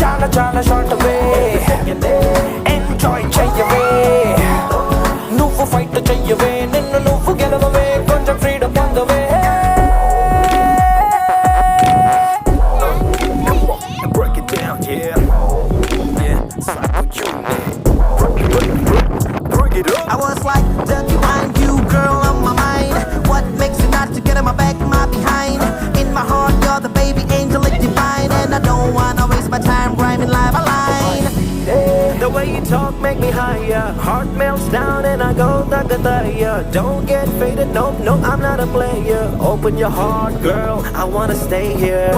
చాలా చాలా షార్ట్ వే ఎంజాయ్ చెయ్యవే నువ్వు ఫైట్ చెయ్యవే నిన్ను నువ్వు గెలవవే కొంచెం freedom పొందవే break it down yeah break it up I was like, dirty wine, you girl on my mind. What makes you not to get on my back, my behind? In my heart, you're the baby angel, like divine. And I don't wanna waste my time rhyming line by line. The way you talk make me higher. Heart melts down and I go dagadaya. Don't get faded, nope, nope, I'm not a player. Open your heart, girl, I wanna stay here.